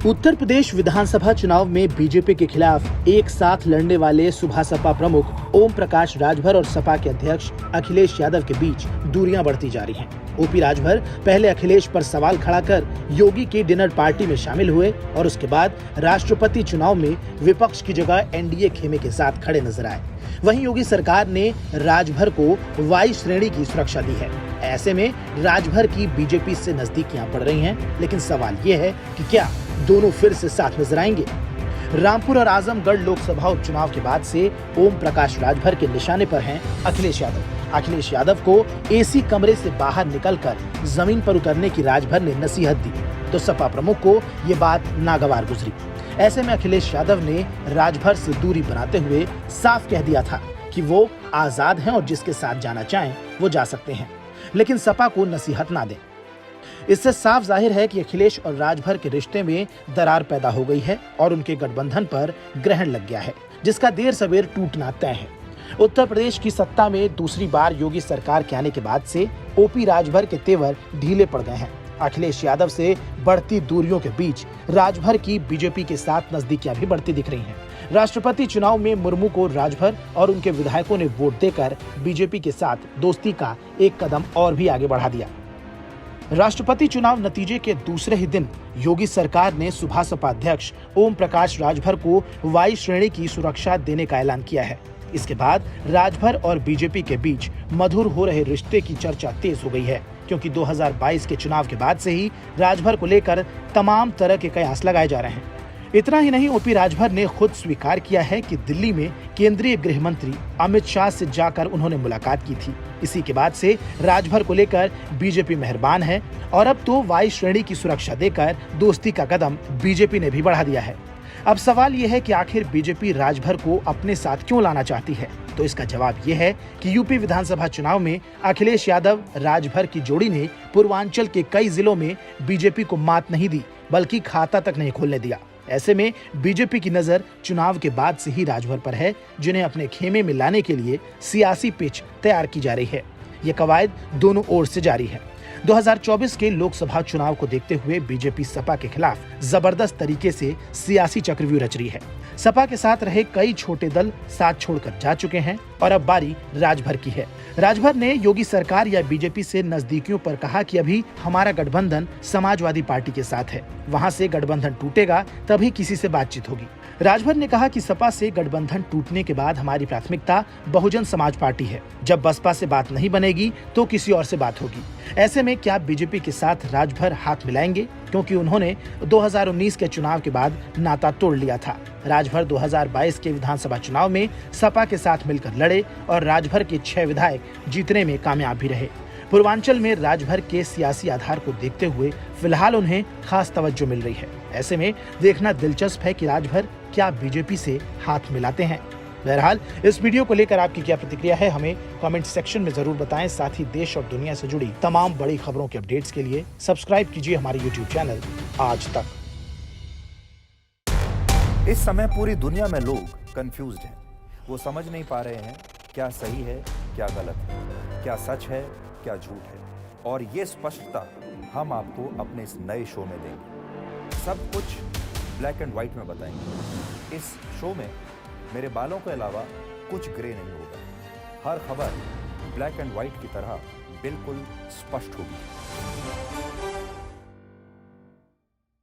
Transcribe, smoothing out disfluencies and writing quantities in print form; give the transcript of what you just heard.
उत्तर प्रदेश विधानसभा चुनाव में बीजेपी के खिलाफ एक साथ लड़ने वाले सुबह सपा प्रमुख ओम प्रकाश राजभर और सपा के अध्यक्ष अखिलेश यादव के बीच दूरियां बढ़ती जा रही हैं। ओपी राजभर पहले अखिलेश पर सवाल खड़ा कर योगी की डिनर पार्टी में शामिल हुए और उसके बाद राष्ट्रपति चुनाव में विपक्ष की जगह एनडीए खेमे के साथ खड़े नजर आए। वहीं योगी सरकार ने राजभर को वाई श्रेणी की सुरक्षा दी है। ऐसे में राजभर की बीजेपी से नजदीकियां बढ़ रही हैं, लेकिन सवाल ये है कि क्या दोनों फिर से साथ नजर आएंगे। रामपुर और आजमगढ़ लोकसभा उपचुनाव के बाद से ओम प्रकाश राजभर के निशाने पर हैं अखिलेश यादव। अखिलेश यादव को एसी कमरे से बाहर निकलकर जमीन पर उतरने की राजभर ने नसीहत दी, तो सपा प्रमुख को ये बात नागवार गुजरी। ऐसे में अखिलेश यादव ने राजभर से दूरी बनाते हुए साफ कह दिया था कि वो आजाद हैं और जिसके साथ जाना चाहें वो जा सकते हैं, लेकिन सपा को नसीहत ना दें। इससे साफ जाहिर है कि अखिलेश और राजभर के रिश्ते में दरार पैदा हो गई है और उनके गठबंधन पर ग्रहण लग गया है, जिसका देर सवेर टूटना तय है। उत्तर प्रदेश की सत्ता में दूसरी बार योगी सरकार के आने के बाद से ओपी राजभर के तेवर ढीले पड़ गए हैं। अखिलेश यादव से बढ़ती दूरियों के बीच राजभर की बीजेपी के साथ नजदीकियां भी बढ़ती दिख रही हैं। राष्ट्रपति चुनाव में मुर्मू को राजभर और उनके विधायकों ने वोट देकर बीजेपी के साथ दोस्ती का एक कदम और भी आगे बढ़ा दिया। राष्ट्रपति चुनाव नतीजे के दूसरे ही दिन योगी सरकार ने सुबह सपा अध्यक्ष ओम प्रकाश राजभर को वाई श्रेणी की सुरक्षा देने का ऐलान किया है। इसके बाद राजभर और बीजेपी के बीच मधुर हो रहे रिश्ते की चर्चा तेज हो गई है, क्योंकि 2022 के चुनाव के बाद से ही राजभर को लेकर तमाम तरह के कयास लगाए जा रहे हैं। इतना ही नहीं, ओपी राजभर ने खुद स्वीकार किया है कि दिल्ली में केंद्रीय गृह मंत्री अमित शाह से जाकर उन्होंने मुलाकात की थी। इसी के बाद से राजभर को लेकर बीजेपी मेहरबान है और अब तो वाई श्रेणी की सुरक्षा देकर दोस्ती का कदम बीजेपी ने भी बढ़ा दिया है। अब सवाल यह है कि आखिर बीजेपी राजभर को अपने साथ क्यों लाना चाहती है, तो इसका जवाब यह है कि यूपी विधानसभा चुनाव में अखिलेश यादव राजभर की जोड़ी ने पूर्वांचल के कई जिलों में बीजेपी को मात नहीं दी, बल्कि खाता तक नहीं खोलने दिया। ऐसे में बीजेपी की नजर चुनाव के बाद से ही राजभर पर है, जिन्हें अपने खेमे में लाने के लिए सियासी पिच तैयार की जा रही है। ये कवायद दोनों ओर से जारी है। 2024 के लोकसभा चुनाव को देखते हुए बीजेपी सपा के खिलाफ जबरदस्त तरीके से सियासी चक्रव्यूह रच रही है। सपा के साथ रहे कई छोटे दल साथ छोड़कर जा चुके हैं और अब बारी राजभर की है। राजभर ने योगी सरकार या बीजेपी से नजदीकियों पर कहा कि अभी हमारा गठबंधन समाजवादी पार्टी के साथ है, वहां से गठबंधन टूटेगा तभी किसी से बातचीत होगी। राजभर ने कहा कि सपा से गठबंधन टूटने के बाद हमारी प्राथमिकता बहुजन समाज पार्टी है। जब बसपा से बात नहीं बनेगी तो किसी और से बात होगी। ऐसे में क्या बीजेपी के साथ राजभर हाथ मिलाएंगे, क्योंकि उन्होंने 2019 के चुनाव के बाद नाता तोड़ लिया था। राजभर 2022 के विधानसभा चुनाव में सपा के साथ मिलकर लड़े और राजभर के 6 विधायक जीतने में कामयाब भी रहे। पूर्वांचल में राजभर के सियासी आधार को देखते हुए फिलहाल उन्हें खास तवज्जो मिल रही है। ऐसे में देखना दिलचस्प है कि राजभर क्या बीजेपी से हाथ मिलाते हैं। बहरहाल इस वीडियो को लेकर आपकी क्या प्रतिक्रिया है, हमें कमेंट सेक्शन में जरूर बताएं। साथ ही देश और दुनिया से जुड़ी तमाम बड़ी खबरों के अपडेट्स के लिए सब्सक्राइब कीजिए हमारे YouTube चैनल आज तक। इस समय पूरी दुनिया में लोग कंफ्यूज्ड हैं। वो समझ नहीं पा रहे हैं क्या सही है, क्या गलत है, क्या सच है, क्या झूठ है, और ये स्पष्टता हम आपको अपने इस नए शो में देंगे। सब कुछ ब्लैक एंड व्हाइट में बताएंगे। इस शो में मेरे बालों के अलावा कुछ ग्रे नहीं होगा। हर खबर ब्लैक एंड व्हाइट की तरह बिल्कुल स्पष्ट होगी।